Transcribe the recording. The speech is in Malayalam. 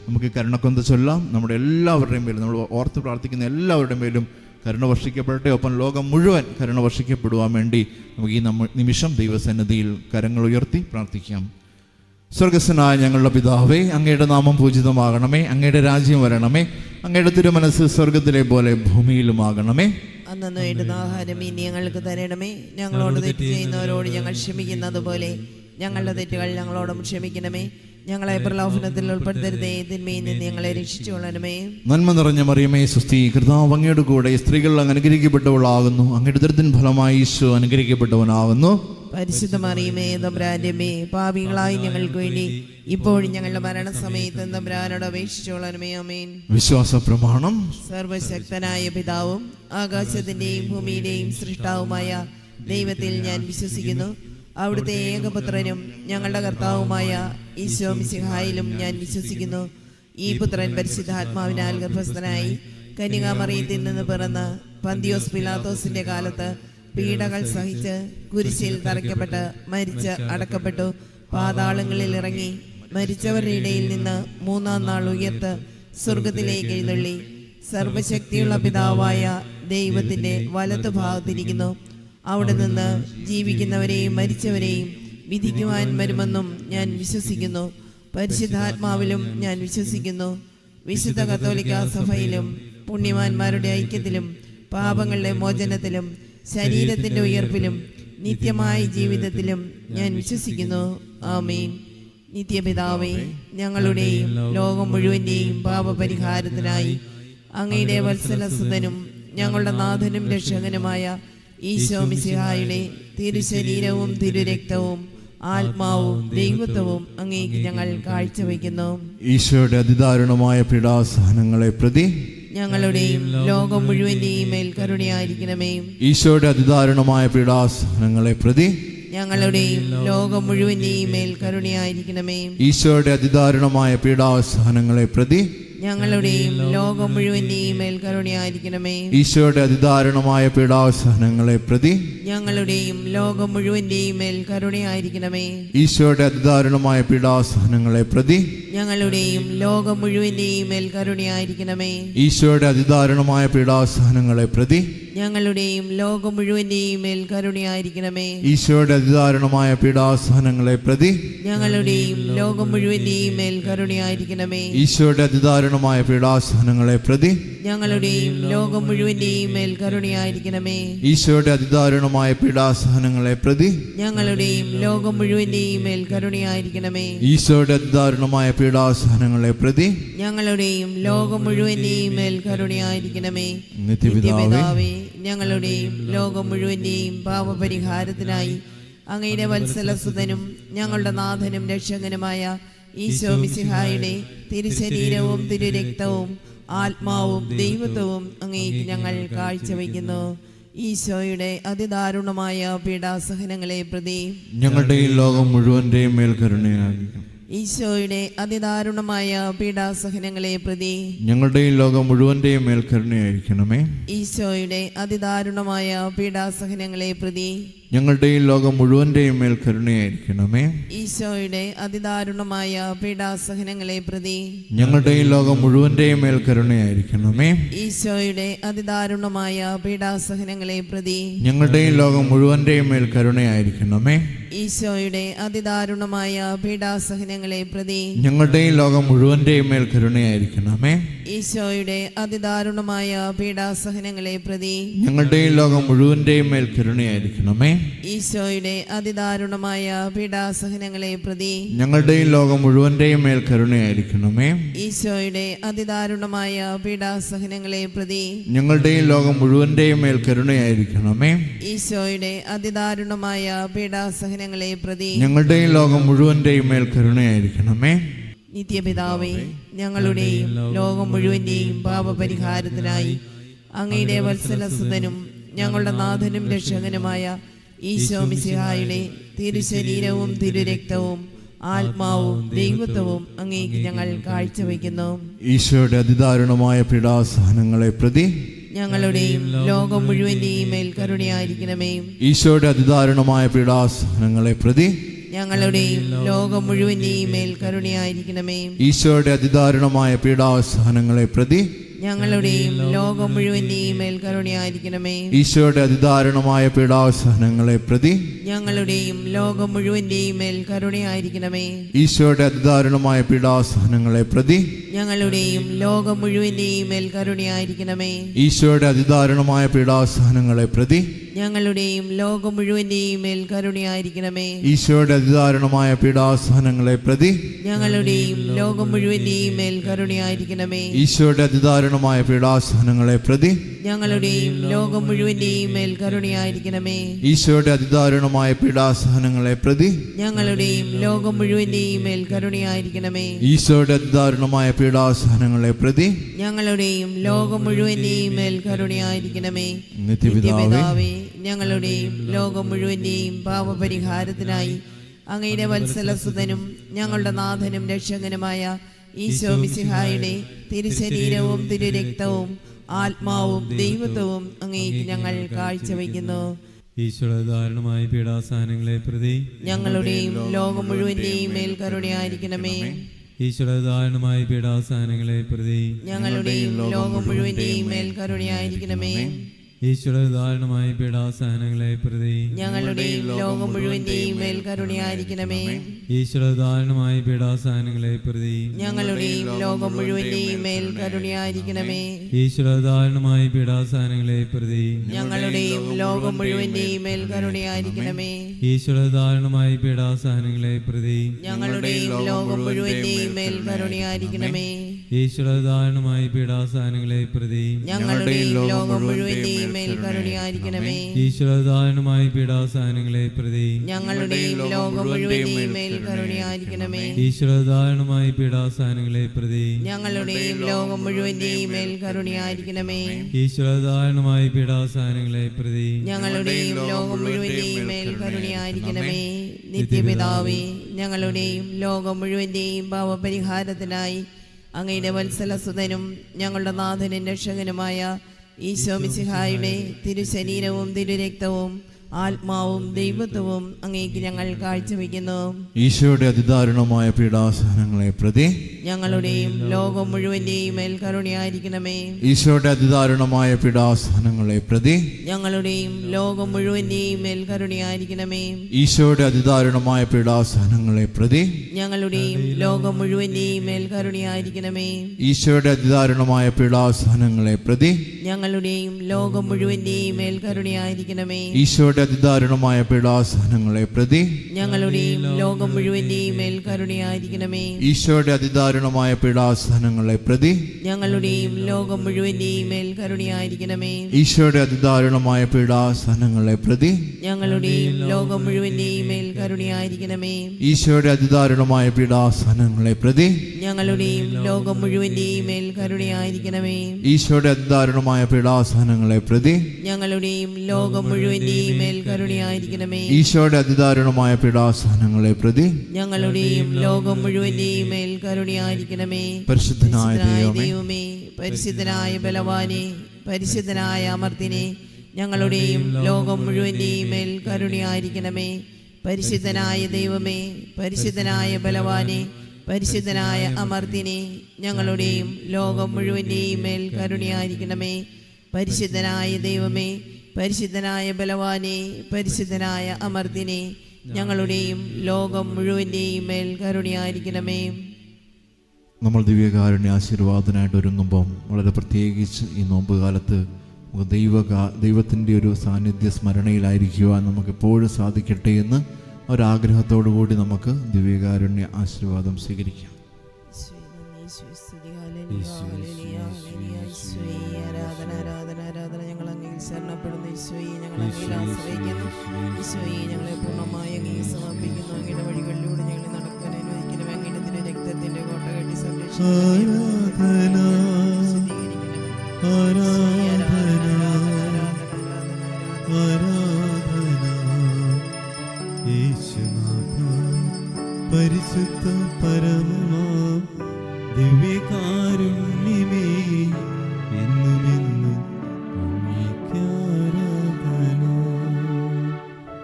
നമുക്ക് കരുണക്കൊന്ത ചൊല്ലാം. നമ്മുടെ എല്ലാവരുടെയും പേരും, നമ്മൾ ഓർത്ത് പ്രാർത്ഥിക്കുന്ന എല്ലാവരുടെയും പേരും കരുണ വർഷിക്കപ്പെടട്ടെ. ഒപ്പം ലോകം മുഴുവൻ കരുണ വർഷിക്കപ്പെടുവാൻ വേണ്ടി നമുക്ക് ഈ നിമിഷം ദൈവസന്നിധിയിൽ കരങ്ങൾ ഉയർത്തി പ്രാർത്ഥിക്കാം. സ്വർഗസ്ഥനായ ഞങ്ങളുടെ പിതാവേ, അങ്ങയുടെ നാമം പൂജിതമാകണമേ, അങ്ങയുടെ രാജ്യം വരണമേ, അങ്ങയുടെ തിരുമനസ്സ് സ്വർഗത്തിലെ പോലെ ഭൂമിയിലുമാകണമേ. അന്നു വേണ്ടുന്ന ആഹാരം ഇനി ഞങ്ങൾക്ക് തരണമേ. ഞങ്ങളോട് തെറ്റ് ചെയ്യുന്നവരോട് ഞങ്ങൾ ക്ഷമിക്കുന്നത് പോലെ ഞങ്ങളുടെ തെറ്റുകൾ ഞങ്ങളോടും ക്ഷമിക്കണമേ. ഞങ്ങളെ പ്രലോഭനത്തിൽ ഉൾപ്പെടുത്തരുതേ, തിന്മയിൽ നിന്ന് ഞങ്ങളെ രക്ഷിച്ചുകൊള്ളണമേ. നന്മ നിറഞ്ഞ മറിയമേ സ്വസ്തി, കർത്താവ് അങ്ങയുടെ കൂടെ സ്ത്രീകൾ അങ്ങ് അനുഗ്രഹിക്കപ്പെട്ടവളാകുന്നു. അങ്ങയുടെ ഉദരത്തിൻ ഫലമായി ഈശോ അനുഗ്രഹിക്കപ്പെട്ടവനാകുന്നു. പരിശുദ്ധ മറിയമേ തമ്പുരാന്റെ അമ്മേ, പാപികളായി ഞങ്ങൾക്ക് വേണ്ടി ഇപ്പോഴും ഞങ്ങളുടെ മരണസമയത്ത് തമ്പുരാനോട് അപേക്ഷിച്ചുകൊള്ളണമേ. ആമേൻ. വിശ്വാസ പ്രമാണം. സർവശക്തനായ പിതാവും ആകാശത്തിന്റെയും ഭൂമിയുടെയും സൃഷ്ടാവുമായ ദൈവത്തിൽ ഞാൻ വിശ്വസിക്കുന്നു. അവിടുത്തെ ഏകപുത്രനും ഞങ്ങളുടെ കർത്താവുമായ ഈശോ മിശിഹായിലും ഞാൻ വിശ്വസിക്കുന്നു. ഈ പുത്രൻ പരിശുദ്ധാത്മാവിനാൽ ഗർഭസ്ഥനായി കന്യകാമറിയത്തിൽ നിന്ന് പിറന്ന് പന്തിയോസ് പിലാത്തോസിന്റെ കാലത്ത് പീഡകൾ സഹിച്ച് കുരിശിൽ തറയ്ക്കപ്പെട്ട് മരിച്ച് അടക്കപ്പെട്ടു, പാതാളങ്ങളിൽ ഇറങ്ങി മരിച്ചവരുടെ ഇടയിൽ നിന്ന് മൂന്നാം നാൾ ഉയർത്ത് സ്വർഗത്തിലേക്ക് എഴുന്നള്ളി സർവശക്തിയുള്ള പിതാവായ ദൈവത്തിന്റെ വലത്തുഭാഗത്തിരിക്കുന്നു. അവിടെ നിന്ന് ജീവിക്കുന്നവരെയും മരിച്ചവരെയും വിധിക്കുവാൻ വരുമെന്നും ഞാൻ വിശ്വസിക്കുന്നു. പരിശുദ്ധാത്മാവിലും ഞാൻ വിശ്വസിക്കുന്നു. വിശുദ്ധ കത്തോലിക്ക സഭയിലും പുണ്യവാന്മാരുടെ ഐക്യത്തിലും പാപങ്ങളുടെ മോചനത്തിലും ശരീരത്തിന്റെ ഉയർപ്പിലും നിത്യമായ ജീവിതത്തിലും ഞാൻ വിശ്വസിക്കുന്നു. ആമേൻ. നിത്യപിതാവേ, ഞങ്ങളുടെയും ലോകം മുഴുവന്റെയും പാപപരിഹാരത്തിനായി അങ്ങയുടെ വത്സലസുതനും ഞങ്ങളുടെ നാഥനും രക്ഷകനുമായ ഈശോ മിശിഹായുടെ തിരുശരീരവും തിരുരക്തവും ആത്മാവും ദൈവത്വവും അങ്ങേക്ക് ഞങ്ങൾ കാഴ്ചവെക്കുന്നു. ഈശോയുടെ അതിദാരുണമായ പീഡാസഹനങ്ങളെ പ്രതി ഞങ്ങളുടെയും ലോകം മുഴുവന്റെയും മേൽ കരുണയായിരിക്കണമേ. ഈശോയുടെ അതിദാരുണമായ പീഡാസഹനങ്ങളെ പ്രതി ഞങ്ങളുടെയും ലോകം മുഴുവന്റെയും മേൽ കരുണയായിരിക്കണമേ. ഈശോയുടെ അതിദാരുണമായ പീഡാസഹനങ്ങളെ പ്രതി ഞങ്ങളുടെയും ലോകം മുഴുവന്റെയും മേൽ കരുണയായിരിക്കണമേ. ഈശോയുടെ അതിദാരുണമായ പീഡാസഹനങ്ങളെ പ്രതി ഞങ്ങളുടെയും ലോകം മുഴുവന്റെയും മേൽ കരുണയായിരിക്കണമേ. ഈശോയുടെ അതിദാരുണമായ പീഡാസഹനങ്ങളെ പ്രതി ഞങ്ങളുടെയും ലോകം മുഴുവന്റെയും മേൽ കരുണയായിരിക്കണമേ. ഈശോയുടെ അതിദാരുണമായ പീഡാസഹനങ്ങളെ പ്രതി ഞങ്ങളുടെയും ലോകം മുഴുവന്റെയും മേൽ കരുണയായിരിക്കണമേ. ഈശോയുടെ അതിദാരുണമായ പീഡാസഹനങ്ങളെ പ്രതി ഞങ്ങളുടെയും ലോകം മുഴുവന്റെയും മേൽ കരുണയായിരിക്കണമേ. ഈശോയുടെ അതിദാരുണമായ പീഡാസഹനങ്ങളെ പ്രതി ഞങ്ങളുടെയും ലോകം മുഴുവന്റെയും മേൽ കരുണയായിരിക്കണമേ. ഈശോയുടെ അതിദാരുണമായ പീഡാസഹനങ്ങളെ പ്രതി ഞങ്ങളുടെയും ലോകം മുഴുവന്റെയും മേൽ കരുണയായിരിക്കണമേ. ഈശോയുടെ അതിദാരുണമായ പീഡാസഹനങ്ങളെ പ്രതി ഞങ്ങളുടെയും ലോകം മുഴുവന്റെയും മേൽ കരുണയായിരിക്കണമേ. നിത്യപിതാവേ, ഞങ്ങളുടെയും ലോകം മുഴുവന്റെയും പാപപരിഹാരത്തിനായി അങ്ങയുടെ വത്സലസുതനും ഞങ്ങളുടെ നാഥനും രക്ഷകനുമായ ഈശോ മിശിഹായുടെ തിരുശരീരവും തിരുരക്തവും ആത്മാവും ദൈവത്വവും അങ്ങേക്ക് ഞങ്ങൾ കാഴ്ചവെക്കുന്നു. ഈശോയുടെ അതിദാരുണമായ പീഡാസഹനങ്ങളെ പ്രതി ഞങ്ങളുടെയും ലോകം മുഴുവന്റെയും മേൽ കരുണയായിരിക്കണം. ഈശോയുടെ അതിദാരുണമായ പീഡാസഹനങ്ങളെ പ്രതി ഞങ്ങളുടെയും ലോകം മുഴുവന്റെയും മേൽ കരുണയായിരിക്കണമേ. ഈശോയുടെ അതിദാരുണമായ പീഡാസഹനങ്ങളെ പ്രതി ഞങ്ങളുടെയും ലോകം മുഴുവന്റെയും മേൽ കരുണയായിരിക്കണമേ. ഈശോയുടെ അതിദാരുണമായ പീഡാസഹനങ്ങളെ പ്രതി ഞങ്ങളുടെയും ലോകം മുഴുവന്റെയും മേൽ കരുണയായിരിക്കണമേ. ഈശോയുടെ അതിദാരുണമായ പീഡാസഹനങ്ങളെ പ്രതി ഞങ്ങളുടെയും ലോകം മുഴുവന്റെയും മേൽ കരുണയായിരിക്കണമേ. ഈശോയുടെ അതിദാരുണമായ പീഡാസഹനങ്ങളെ പ്രതി ഞങ്ങളുടെയും ലോകം മുഴുവന്റെയും മേൽ കരുണയായിരിക്കണമേ. ഈശോയുടെ അതിദാരുണമായ പീഡാസഹനങ്ങളെ പ്രതി ഞങ്ങളുടെയും ലോകം മുഴുവന്റെയും മേൽ കരുണയായിരിക്കണമേ. ഈശോയുടെ അതിദാരുണമായ പീഡാസഹനങ്ങളെ പ്രതി ഞങ്ങളുടെയും ലോകം മുഴുവന്റെയും മേൽ കരുണയായിരിക്കണമേ. ഈശോയുടെ അതിദാരുണമായ പീഡാസഹനങ്ങളെ പ്രതി ഞങ്ങളുടെയും ലോകം മുഴുവന്റെയും മേൽ കരുണയായിരിക്കണമേ. ഈശോയുടെ അതിദാരുണമായ പീഡാസഹനങ്ങളെ പ്രതി ഞങ്ങളുടെയും ലോകം മുഴുവന്റെയും മേൽ കരുണയായിരിക്കണമേ. നിത്യപിതാവേ, ഞങ്ങളുടെയും ലോകം മുഴുവന്റെയും പാപപരിഹാരത്തിനായി അങ്ങയുടെ വത്സലസുതനും ഞങ്ങളുടെ നാഥനും രക്ഷകനുമായ ഈശോ മിശിഹായുടെ തിരുശരീരവും തിരുരക്തവും ആത്മാവും ദൈവത്വവും അങ്ങേക്ക് ഞങ്ങൾ കാഴ്ചവെക്കുന്നു. ഈശോയുടെ അതിദാരുണമായ പീഡാസഹനങ്ങളെ പ്രതി ഞങ്ങളുടെയും ലോകം മുഴുവന്റെയും മേൽ കരുണയായിരിക്കണമേ. ഈശോയുടെ അതിദാരുണമായ പീഡാസഹനങ്ങളെ പ്രതി ഞങ്ങളുടെയും ലോകം മുഴുവന്റെയും മേൽ കരുണയായിരിക്കണമേ. ഈശോയുടെ അതിദാരുണമായ പീഡാസഹനങ്ങളെ പ്രതി ഞങ്ങളുടെയും ലോകം മുഴുവന്റെയും മേൽ കരുണയായിരിക്കണമേ. ഈശോയുടെ അതിദാരുണമായ പീഡാസഹനങ്ങളെ പ്രതി ഞങ്ങളുടെയും ലോകം മുഴുവന്റെയും മേൽ കരുണയായിരിക്കണമേ. ഈശോയുടെ അതിദാരുണമായ പീഡാസഹനങ്ങളെ പ്രതി ഞങ്ങളുടെയും ലോകം മുഴുവന്റെയും മേൽ കരുണയായിരിക്കണമേ. ഈശോയുടെ അതിദാരുണമായ പീഡാസഹനങ്ങളെ പ്രതി ഞങ്ങളുടെയും ലോകം മുഴുവന്റെയും മേൽ കരുണയായിരിക്കണമേ. ഈശോയുടെ അതിദാരുണമായ പീഡാസഹനങ്ങളെ പ്രതി ഞങ്ങളുടെയും ലോകം മുഴുവന്റെയും മേൽ കരുണയായിരിക്കണമേ. ഈശോയുടെ അതിദാരുണമായ പീഡാസഹനങ്ങളെ പ്രതി ഞങ്ങളുടെയും ലോകം മുഴുവന്റെയും മേൽ കരുണയായിരിക്കണമേ. ഈശോയുടെ അതിദാരുണമായ പീഡാസഹനങ്ങളെ പ്രതി ഞങ്ങളുടെയും ലോകം മുഴുവന്റെയും മേൽ കരുണയായിരിക്കണമേ. ഈശോയുടെ അതിദാരുണമായ പീഡാസഹനങ്ങളെ പ്രതി ഞങ്ങളുടെയും ലോകം മുഴുവന്റെയും മേൽ കരുണയായിരിക്കണമേ. നിത്യപിതാവേ, ഞങ്ങളുടെയും ലോകം മുഴുവന്റെയും പാപപരിഹാരത്തിനായി അങ്ങയുടെ വത്സലസുതനും ഞങ്ങളുടെ നാഥനും രക്ഷകനുമായ ഈശോ മിശിഹായുടെ തിരുശരീരവും തിരുരക്തവും ആത്മാവും ദൈവത്വവും അങ്ങേക്ക് ഞങ്ങൾ കാഴ്ചവെക്കുന്നു. ഈശോയുടെ ദാരുണമായ പീഡാസഹനങ്ങളെ പ്രതി ഞങ്ങളുടെയും ലോകം മുഴുവന്റെയും മേൽ കരുണയായിരിക്കണമേ. ഈശോയുടെ ദാരുണമായ പീഡാസഹനങ്ങളെ പ്രതി ഞങ്ങളുടെയും ലോകം മുഴുവന്റെയും മേൽ കരുണയായിരിക്കണമേ. ഈശോയുടെ ദാരുണമായ പീഡാസഹനങ്ങളെ പ്രതി ഞങ്ങളുടെയും ലോകം മുഴുവന്റെയും മേൽ കരുണയായിരിക്കണമേ. ഈശോയുടെ ദാരുണമായ പീഡാസഹനങ്ങളെ പ്രതി ഞങ്ങളുടെയും ലോകം മുഴുവന്റെയും മേൽ കരുണയായിരിക്കണമേ. ഈശോയുടെ ദാരുണമായ പീഡാസഹനങ്ങളെ പ്രതി ഞങ്ങളുടെയും ലോകം മുഴുവന്റെയും മേൽ കരുണയായിരിക്കണമേ. ഈശോയുടെ ദാരുണമായ പീഡാസഹനങ്ങളെ പ്രതി ഞങ്ങളുടെയും ലോകം മുഴുവന്റെയും മേൽ കരുണയായിരിക്കണമേ. ഈശോയുടെ ദാരുണമായ പീഡാസഹനങ്ങളെ പ്രതി ഞങ്ങളുടെയും ലോകം മുഴുവന്റെയും മേൽ കരുണയായിരിക്കണമേ. ഈശോയുടെ ദാരുണമായ പീഡാസഹനങ്ങളെ പ്രതി ഞങ്ങളുടെയും ലോകം മുഴുവന്റെയും മേൽ കരുണയായിരിക്കണമേ. ഈശോയുടെ ദാരുണമായ പീഡാസഹനങ്ങളെ പ്രതി ഞങ്ങളുടെയും ലോകം മുഴുവന്റെയും മേൽ കരുണയായിരിക്കണമേ. ഈശോയുടെ ദാരുണമായ പീഡാസഹനങ്ങളെ പ്രതി ഞങ്ങളുടെയും ലോകം മുഴുവന്റെയും മേൽ കരുണയായിരിക്കണമേ. നിത്യപിതാവേ, ഞങ്ങളുടെയും ലോകം മുഴുവന്റെയും പാപപരിഹാരത്തിനായി അങ്ങയുടെ വത്സലസുതനും ഞങ്ങളുടെ നാഥനും രക്ഷകനുമായ ഈശോ മിശിഹായുടെ തിരുശരീരവും തിരുരക്തവും ആത്മാവും ദൈവത്വവും അങ്ങേക്ക് ഞങ്ങൾ കാഴ്ചവെക്കുന്നു. ഈശോയുടെ അതിദാരുണമായ പീഡാസഹനങ്ങളെ പ്രതി ഞങ്ങളുടെയും ലോകം മുഴുവന്റെയും മേൽ കരുണയായിരിക്കണമേ. ഈശോയുടെ അതിദാരുണമായ പീഡാസഹനങ്ങളെ പ്രതി ഞങ്ങളുടെയും ലോകം മുഴുവന്റെയും മേൽ കരുണയായിരിക്കണമേ. ഈശോയുടെ അതിദാരുണമായ പീഡാസഹനങ്ങളെ പ്രതി ഞങ്ങളുടെയും ലോകം മുഴുവന്റെയും മേൽ കരുണയായിരിക്കണമേ. ഈശോയുടെ അതിദാരുണമായ പീഡാസഹനങ്ങളെ പ്രതി ഞങ്ങളുടെയും ലോകം മുഴുവന്റെയും മേൽ കരുണയായിരിക്കണമേ. ഈശോയുടെ അതിദാരുണമായ പീഡാസഹനങ്ങളെ പ്രതി ഞങ്ങളുടെയും ലോകം മുഴുവന്റെയും മേൽ കരുണയായിരിക്കണമേ. ഈശോയുടെ അതിദാരുണമായ പീഡാസഹനങ്ങളെ പ്രതി ഞങ്ങളുടെയും ലോകം മുഴുവന്റെയും മേൽ കരുണയായിരിക്കണമേ. ഈശോയുടെ അതിദാരുണമായ പീഡാസഹനങ്ങളെ പ്രതി ഞങ്ങളുടെയും ലോകം മുഴുവന്റെയും മേൽ കരുണയായിരിക്കണമേ. ഈശോയുടെ അതിദാരുണമായ പീഡാസഹനങ്ങളെ പ്രതി ഞങ്ങളുടെയും ലോകം മുഴുവന്റെയും മേൽ കരുണയായിരിക്കണമേ. ഈശോയുടെ അതിദാരുണമായ പീഡാസഹനങ്ങളെ പ്രതി ഞങ്ങളുടെയും ലോകം മുഴുവന്റെയും മേൽ കരുണയായിരിക്കണമേ. ഈശോയുടെ അതിദാരുണമായ പീഡാസഹനങ്ങളെ പ്രതി ഞങ്ങളുടെയും ലോകം മുഴുവന്റെയും മേൽ കരുണയായിരിക്കണമേ. പരിശുദ്ധനായ ദൈവമേ, ദൈവമേ, പരിശുദ്ധനായ ബലവാനെ, പരിശുദ്ധനായ അമർത്തിനെ, ഞങ്ങളുടെയും ലോകം മുഴുവന്റെയും മേൽ കരുണയായിരിക്കണമേ. പരിശുദ്ധനായ ദൈവമേ, പരിശുദ്ധനായ ബലവാനെ, പരിശുദ്ധനായ അമർത്തിനെ, ഞങ്ങളുടെയും ലോകം മുഴുവന്റെയും മേൽ കരുണയായിരിക്കണമേ. പരിശുദ്ധനായ ദൈവമേ, പരിശുദ്ധനായ ബലവാനെ, പരിശുദ്ധനായ അമർത്തിനെ, ഞങ്ങളുടെയും ലോകം മുഴുവന്റെയും മേൽ കരുണയായിരിക്കണമേ. നമ്മൾ ദിവ്യകാരുണ്യ ആശീർവാദനായിട്ട് ഒരുങ്ങുമ്പം വളരെ പ്രത്യേകിച്ച് ഈ നോമ്പ് കാലത്ത് ദൈവത്തിൻ്റെ ഒരു സാന്നിധ്യ സ്മരണയിലായിരിക്കുവാൻ നമുക്ക് എപ്പോഴും സാധിക്കട്ടെ എന്ന് ഒരാഗ്രഹത്തോടു കൂടി നമുക്ക് ദിവ്യകാരുണ്യ ആശീർവാദം സ്വീകരിക്കാം. ശരണപ്പെടുന്നു ഈശോയെ, ഞങ്ങൾ അങ്ങയിൽ ആശ്രയിക്കുന്നു. ഈശോയെ, ഞങ്ങളെ പൂർണ്ണമായി അങ്ങയിൽ സമർപ്പിക്കുന്നു. അങ്ങയുടെ വഴികളിലൂടെ ഞങ്ങളെ നടക്കാൻ അനുവദിക്കണം. അങ്ങയുടെ രക്തത്തിന്റെ കോട്ട കെട്ടി പരിശുദ്ധ പരമ ദിവ്യകാരുണ്യ